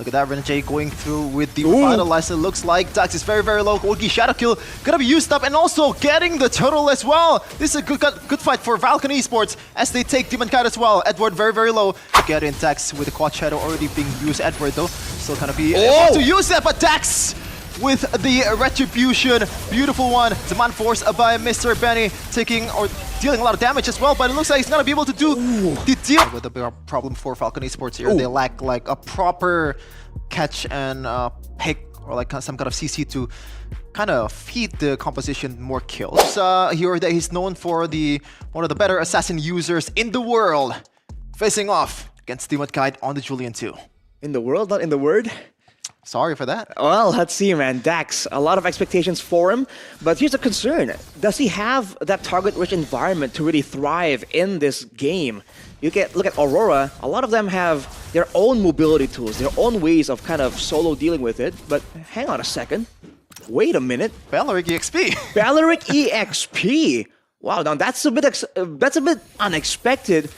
Look at that, Renjay going through with the Revitalize. It looks like Dax is very, very low. Ogi Shadow Kill gonna be used up and also getting the turtle as well. This is a good fight for FALCON Esports as they take Demon Kite as well. Edward very, very low. Get in Dax with the Quad Shadow already being used. Edward though, still gonna be able to use that, but Dax with the Retribution. Beautiful one. Demand Force by Mr. Benny taking or dealing a lot of damage as well, but it looks like he's gonna be able to do the deal. With a big problem for FALCON Esports here, they lack like a proper catch and pick or like some kind of CC to kind of feed the composition more kills. Here that he's known for one of the better assassin users in the world, facing off against Demon Kite on the Julian 2. In the world, not in the word? Sorry for that. Well, let's see, man. Dax, a lot of expectations for him, but here's a concern. Does he have that target-rich environment to really thrive in this game? Look at Aurora. A lot of them have their own mobility tools, their own ways of kind of solo dealing with it. But hang on a second. Wait a minute. Balearic EXP. Balearic EXP. Wow, now that's a bit unexpected.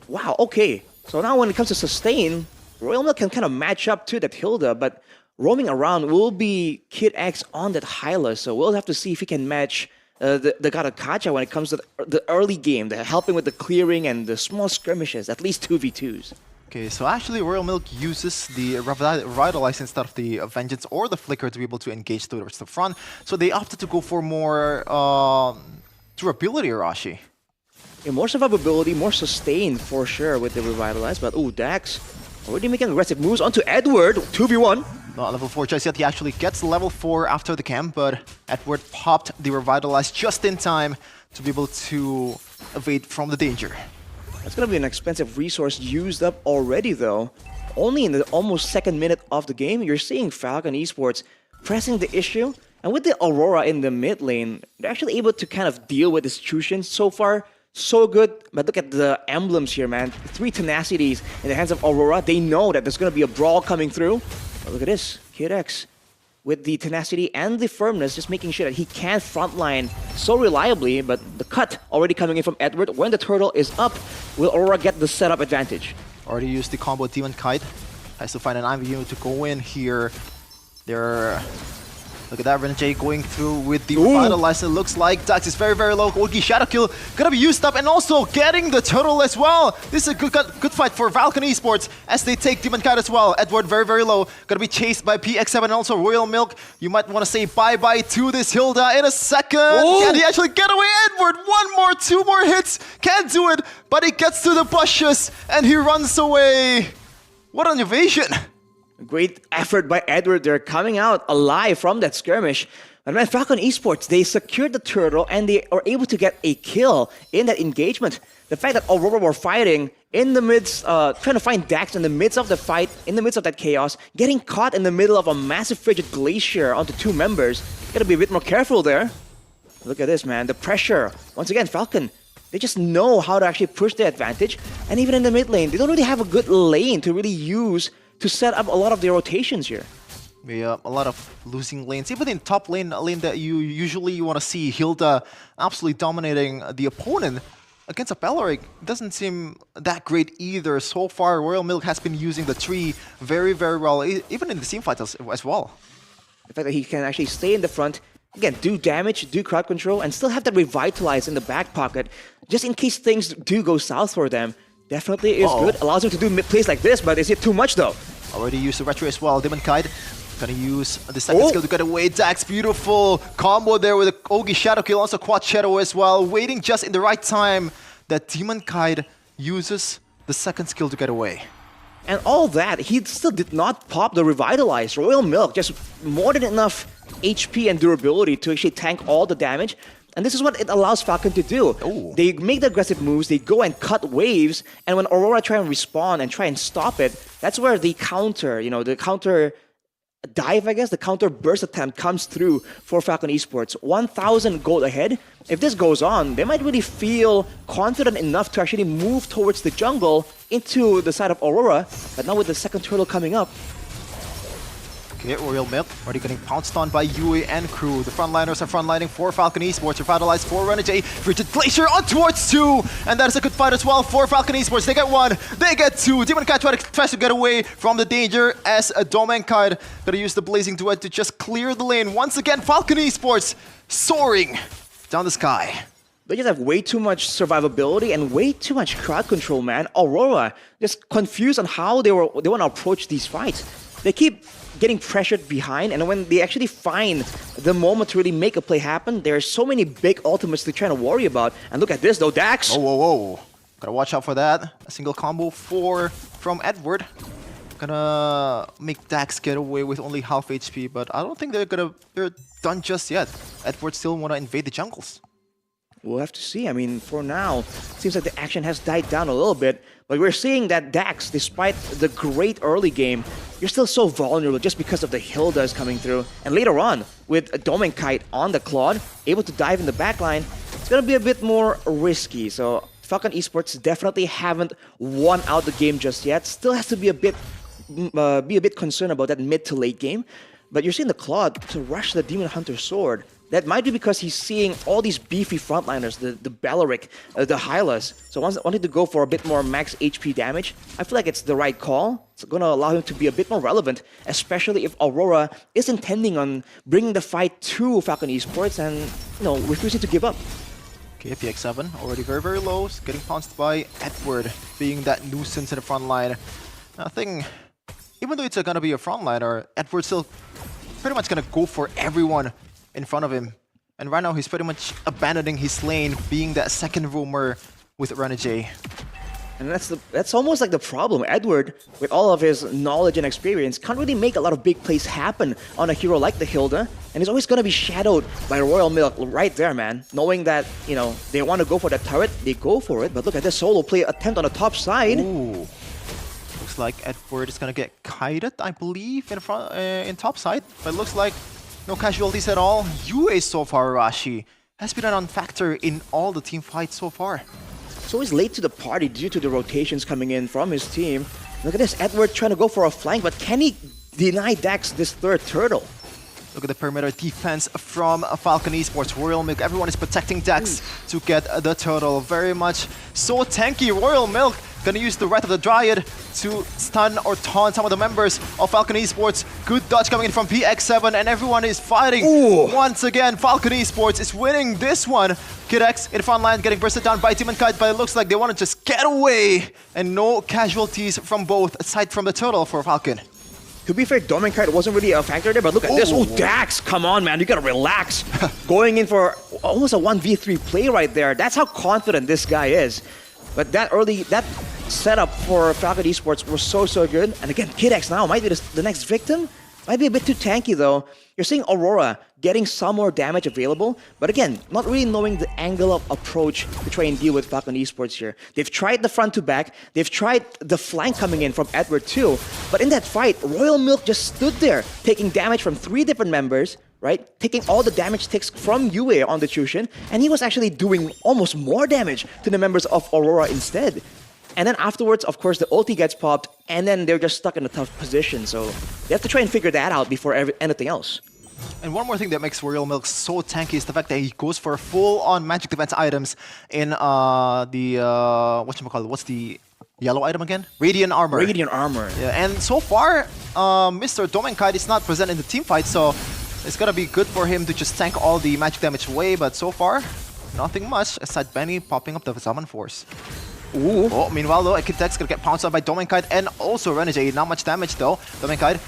Wow, okay. So now when it comes to sustain, Royal Milk can kind of match up to that Hilda, but roaming around will be Kid X on that Hyla, so we'll have to see if he can match the Garakacha when it comes to the early game, helping with the clearing and the small skirmishes, at least 2v2s. Okay, so actually Royal Milk uses the Revitalize instead of the Vengeance or the Flicker to be able to engage towards the front, so they opted to go for more durability, Arashi. Yeah, more survivability, more sustain for sure with the Revitalize, but Dax already making aggressive moves onto Edward, 2v1. Not level 4 just yet, he actually gets level 4 after the camp, but Edward popped the Revitalize just in time to be able to evade from the danger. That's gonna be an expensive resource used up already though. Only in the almost second minute of the game, you're seeing FALCON Esports pressing the issue, and with the Aurora in the mid lane, they're actually able to kind of deal with the situations so far. So good, but look at the emblems here, man. 3 tenacities in the hands of Aurora. They know that there's going to be a brawl coming through. But look at this, Kid X with the tenacity and the firmness, just making sure that he can frontline so reliably, but the cut already coming in from Edward. When the turtle is up, will Aurora get the setup advantage? Already used the combo Demon Kite. Has to find an IVU to go in here. Look at that, Renjay going through with the Revitalize. It looks like Dax is very, very low. Ogi Shadow Kill gonna be used up and also getting the turtle as well. This is a good fight for FALCON Esports as they take Demon Kite as well. Edward very, very low. Gonna be chased by PX7 and also Royal Milk. You might want to say bye-bye to this Hilda in a second. Can he actually get away? Edward, 2 more hits. Can't do it, but he gets to the bushes and he runs away. What an evasion. Great effort by Edward. They're coming out alive from that skirmish. And man, FALCON Esports, they secured the turtle and they are able to get a kill in that engagement. The fact that Aurora were fighting in the midst, trying to find Dax in the midst of the fight, in the midst of that chaos, getting caught in the middle of a massive frigid glacier onto 2 members. Gotta be a bit more careful there. Look at this, man. The pressure. Once again, FALCON, they just know how to actually push their advantage. And even in the mid lane, they don't really have a good lane to really use to set up a lot of their rotations here. Yeah, a lot of losing lanes. Even in top lane, a lane that you usually want to see Hilda absolutely dominating the opponent, against a Balearic doesn't seem that great either. So far, Royal Milk has been using the tree very, very well, even in the team fight as well. The fact that he can actually stay in the front, again, do damage, do crowd control, and still have that Revitalize in the back pocket, just in case things do go south for them. Definitely is good. Allows him to do plays like this, but is it too much though? Already used the retro as well. Demon Kite gonna use the second skill to get away. Dax, beautiful combo there with the Ogi Shadow Kill, also Quad Shadow as well. Waiting just in the right time that Demon Kite uses the second skill to get away. And all that, he still did not pop the Revitalize. Royal Milk, just more than enough HP and durability to actually tank all the damage. And this is what it allows FALCON to do. They make the aggressive moves, they go and cut waves, and when Aurora try and respawn and try and stop it, that's where the counter, the counter dive, I guess, the counter burst attempt comes through for FALCON Esports. 1,000 gold ahead. If this goes on, they might really feel confident enough to actually move towards the jungle into the side of Aurora, but now with the second turtle coming up, Okay, Royal Milk already getting pounced on by Yui and crew. The frontliners are frontlining for FALCON Esports. Revitalized for Renegade. Frigid Glacier on towards 2. And that is a good fight as well for FALCON Esports. They get 1, they get 2. Demon Cat tries to get away from the danger as a Domenkite gonna use the Blazing Duet to just clear the lane. Once again, FALCON Esports soaring down the sky. They just have way too much survivability and way too much crowd control, man. Aurora just confused on how they want to approach these fights. They keep getting pressured behind, and when they actually find the moment to really make a play happen, there are so many big ultimates they're trying to worry about. And look at this though, Dax! Oh, whoa, whoa. Gotta watch out for that. A single combo from Edward. Gonna make Dax get away with only half HP, but I don't think they're done just yet. Edward still wanna invade the jungles. We'll have to see. I mean, for now, seems like the action has died down a little bit, but we're seeing that Dax, despite the great early game, you're still so vulnerable just because of the Hildas coming through. And later on, with a Domenkite on the Claude, able to dive in the backline, it's gonna be a bit more risky. So FALCON Esports definitely haven't won out the game just yet. Still has to be a bit concerned about that mid to late game. But you're seeing the Claude to rush the Demon Hunter Sword. That might be because he's seeing all these beefy frontliners, the Bellaric, the Hylas. So wanting to go for a bit more max HP damage, I feel like it's the right call. It's going to allow him to be a bit more relevant, especially if Aurora is intending on bringing the fight to FALCON Esports and, refusing to give up. Okay, PX7 already very, very low, getting pounced by Edward, being that nuisance in the front line. I think, even though it's going to be a frontliner, Edward's still pretty much going to go for everyone in front of him. And right now he's pretty much abandoning his lane, being that second roamer with Renegade. And that's almost like the problem. Edward, with all of his knowledge and experience, can't really make a lot of big plays happen on a hero like the Hilda. And he's always going to be shadowed by Royal Milk right there, man. Knowing that, they want to go for that turret, they go for it. But look at this solo play attempt on the top side. Ooh. Looks like Edward is going to get kited, I believe, in top side. But it looks like no casualties at all. Yue so far, Rashi, has been a non-factor in all the team fights so far. So he's late to the party due to the rotations coming in from his team. Look at this, Edward trying to go for a flank, but can he deny Dax this third turtle? Look at the perimeter defense from FALCON Esports. Royal Milk, everyone is protecting Dax to get the turtle. Very much so tanky. Royal Milk gonna use the Wrath of the Dryad to stun or taunt some of the members of FALCON Esports. Good dodge coming in from PX7, and everyone is fighting. Ooh. Once again, FALCON Esports is winning this one. Kid X in front line getting bursted down by Demon Kite, but it looks like they want to just get away. And no casualties from both, aside from the turtle for FALCON. To be fair, Domenkite wasn't really a factor there, but look at this. Oh, Dax, come on, man. You gotta relax. Going in for almost a 1v3 play right there. That's how confident this guy is. But that setup for FALCON Esports was so good. And again, Kid X now might be the next victim. Might be a bit too tanky though. You're seeing Aurora getting some more damage available, but again, not really knowing the angle of approach to try and deal with FALCON Esports here. They've tried the front to back, they've tried the flank coming in from Edward too, but in that fight, Royal Milk just stood there, taking damage from 3 different members, right? Taking all the damage ticks from Yue on the Chushin, and he was actually doing almost more damage to the members of Aurora instead. And then afterwards, of course, the ulti gets popped, and then they're just stuck in a tough position. So they have to try and figure that out before anything else. And one more thing that makes Royal Milk so tanky is the fact that he goes for full-on magic defense items in what's the yellow item again? Radiant Armor. Radiant Armor. Yeah, and so far, Mr. Domenkite is not present in the team fight, so it's gonna be good for him to just tank all the magic damage away. But so far, nothing much aside Benny popping up the Summon Force. Ooh. Oh, meanwhile though, Akitex gonna get pounced on by Domenkite and also Renegade. Not much damage though. Domenkite,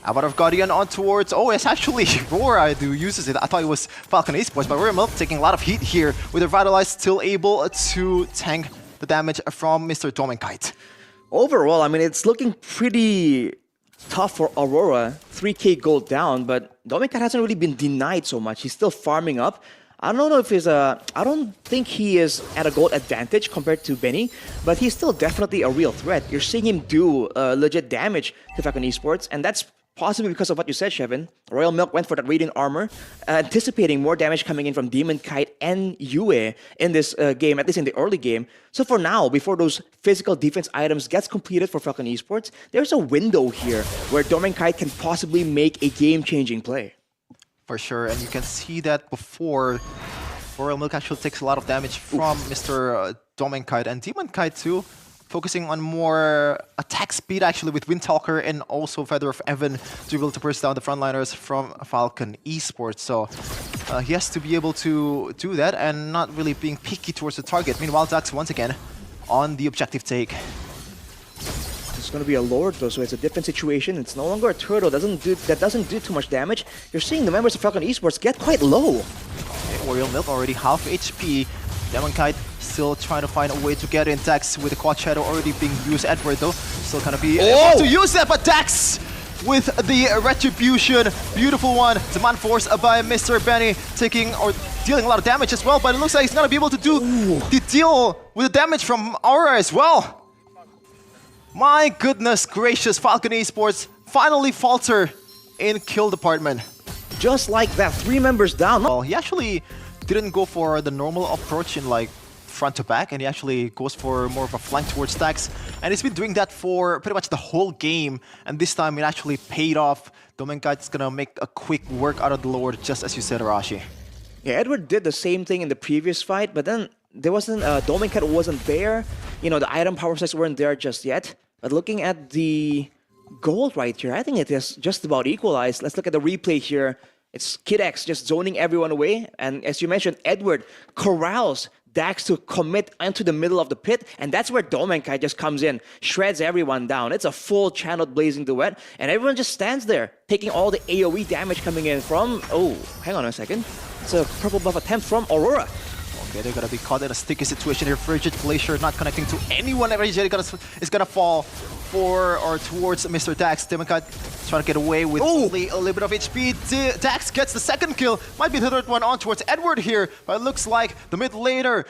Avatar of Guardian on towards... Oh, it's actually RORA who uses it. I thought it was FALCON Esports, but Royal Milk taking a lot of heat here with Revitalized, still able to tank the damage from Mr. Domenkite. Overall, I mean, it's looking pretty tough for Aurora. 3k gold down, but Domenkite hasn't really been denied so much. He's still farming up. I don't know if I don't think he is at a gold advantage compared to Benny, but he's still definitely a real threat. You're seeing him do legit damage to FALCON Esports, and that's possibly because of what you said, Shevin. Royal Milk went for that Radiant Armor, anticipating more damage coming in from Demon Kite and Yue in this game, at least in the early game. So for now, before those physical defense items gets completed for Falcon Esports, there's a window here where Demon Kite can possibly make a game-changing play. For sure, and you can see that before Royal Milk actually takes a lot of damage from Mr. Demon Kite, and Demon Kite too, focusing on more attack speed actually with Windtalker and also Feather of Evan to be able to burst down the frontliners from Falcon Esports. So he has to be able to do that and not really being picky towards the target. Meanwhile, Dax once again on the objective take. It's going to be a Lord though, so it's a different situation. It's no longer a turtle that doesn't do too much damage. You're seeing the members of Falcon Esports get quite low. Royal Milk already half HP. Demon Kite still trying to find a way to get in. Dax with the Quad Shadow already being used. Edward though still gonna be able to use that, but Dax with the Retribution, beautiful one. Demand Force by Mr. Benny taking or dealing a lot of damage as well, but it looks like he's gonna be able to do the deal with the damage from Aurora as well. My goodness gracious, Falcon Esports finally falter in kill department. Just like that, 3 members down. Well, he actually didn't go for the normal approach in like front to back, and he actually goes for more of a flank towards Dax, and he's been doing that for pretty much the whole game, and this time it actually paid off. Domenkite's gonna make a quick work out of the Lord, just as you said, Arashi. Yeah, Edward did the same thing in the previous fight, but then there wasn't Domenkite wasn't there. You know, the item power sets weren't there just yet. But looking at the gold right here, I think it is just about equalized. Let's look at the replay here. It's Kid X just zoning everyone away, and as you mentioned, Edward corrals Dax to commit into the middle of the pit, and that's where Domenkite just comes in, shreds everyone down. It's a full channeled blazing duet, and everyone just stands there, taking all the AoE damage coming in from... Oh, hang on a second. It's a purple buff attempt from Aurora. Okay, they're gonna be caught in a sticky situation here. Frigid Glacier not connecting to anyone. Everybody is gonna fall for or towards Mr. Dax. Demonkite trying to get away with only a little bit of HP. Dax gets the second kill. Might be the third one on towards Edward here, but it looks like the mid laner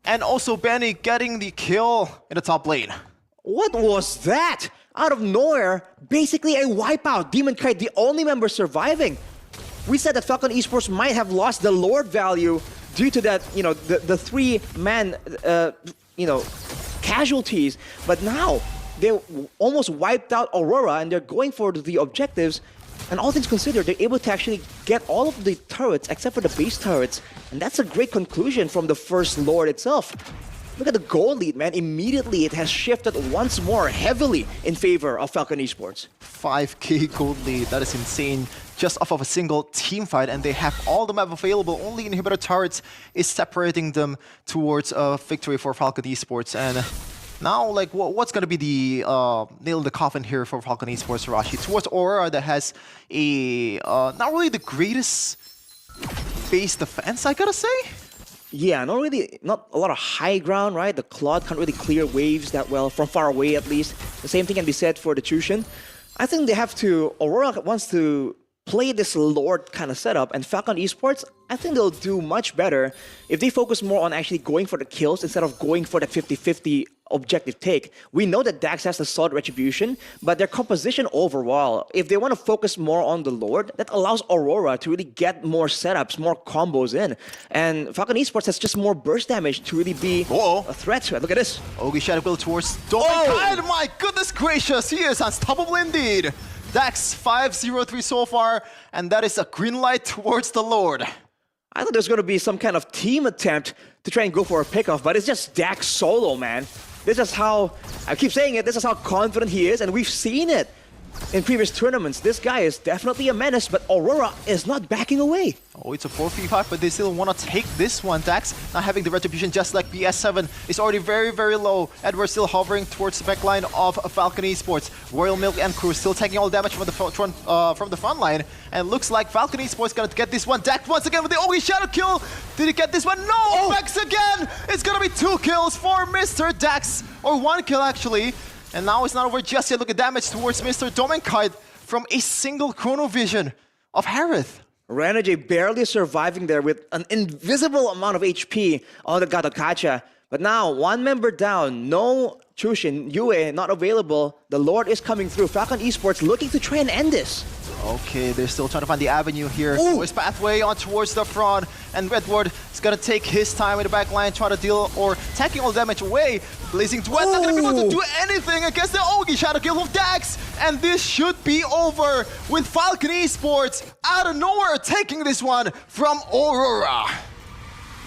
and also Benny getting the kill in the top lane. What was that? Out of nowhere, basically a wipeout. Demonkite, the only member surviving. We said that Falcon Esports might have lost the Lord value due to that, you know, the 3-man, casualties. But now, they almost wiped out Aurora and they're going for the objectives. And all things considered, they're able to actually get all of the turrets except for the base turrets. And that's a great conclusion from the first Lord itself. Look at the goal lead, man. Immediately, it has shifted once more heavily in favor of Falcon Esports. 5k gold lead, that is insane. Just off of a single team fight, and they have all the map available. Only inhibitor turrets is separating them towards a victory for Falcon Esports. And now, like, what's going to be the nail in the coffin here for Falcon Esports, Rashi? Towards Aurora that has a not really the greatest base defense, I gotta say. Yeah, not a lot of high ground, right? The Claude can't really clear waves that well, from far away at least. The same thing can be said for the Chushin. I think they have to, Aurora wants to play this Lord kind of setup, and Falcon Esports, I think they'll do much better if they focus more on actually going for the kills instead of going for the 50-50 objective take. We know that Dax has the solid retribution, but their composition overall, if they want to focus more on the Lord, that allows Aurora to really get more setups, more combos in. And Falcon Esports has just more burst damage to really be a threat. Look at this. Ogi Shadow Bill towards Domenkite. My goodness gracious, he is unstoppable indeed. Dax 5-0-3 so far, and that is a green light towards the Lord. I thought there's going to be some kind of team attempt to try and go for a pickoff, but it's just Dax solo, man. This is how, I keep saying it, this is how confident he is, and we've seen it in previous tournaments. This guy is definitely a menace, but Aurora is not backing away. Oh, it's a 4v5, but they still want to take this one. Dax not having the retribution, just like BS7 is already very, very low. Edward still hovering towards the backline of Falcon Esports. Royal Milk and crew still taking all damage from the front line. And looks like Falcon Esports gonna get this one. Dax once again with the Ogi Shadow kill. Did he get this one? No! Vex again! It's gonna be 2 kills for Mr. Dax, or 1 kill actually. And now it's not over just yet. Look at damage towards Mr. Domenkite from a single chronovision of Harith. Renegade barely surviving there with an invisible amount of HP on the Gato Kacha. But now, one member down, no Chushin, Yue not available. The Lord is coming through. FALCON Esports looking to try and end this. Okay, they're still trying to find the avenue here. Ooh. His pathway on towards the front, and Redward is gonna take his time in the back line, try to deal or taking all damage away. Blazing Duet not gonna be able to do anything against the Ogi. Shadow kill of Dax, and this should be over with FALCON Esports out of nowhere taking this one from Aurora.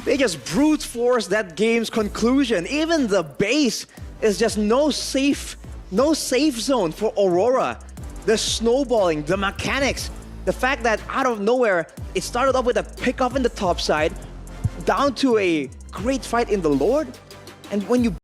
They just brute force that game's conclusion. Even the base is just no safe zone for Aurora. The snowballing, the mechanics, the fact that out of nowhere, it started off with a pick off in the top side, down to a great fight in the Lord. And when you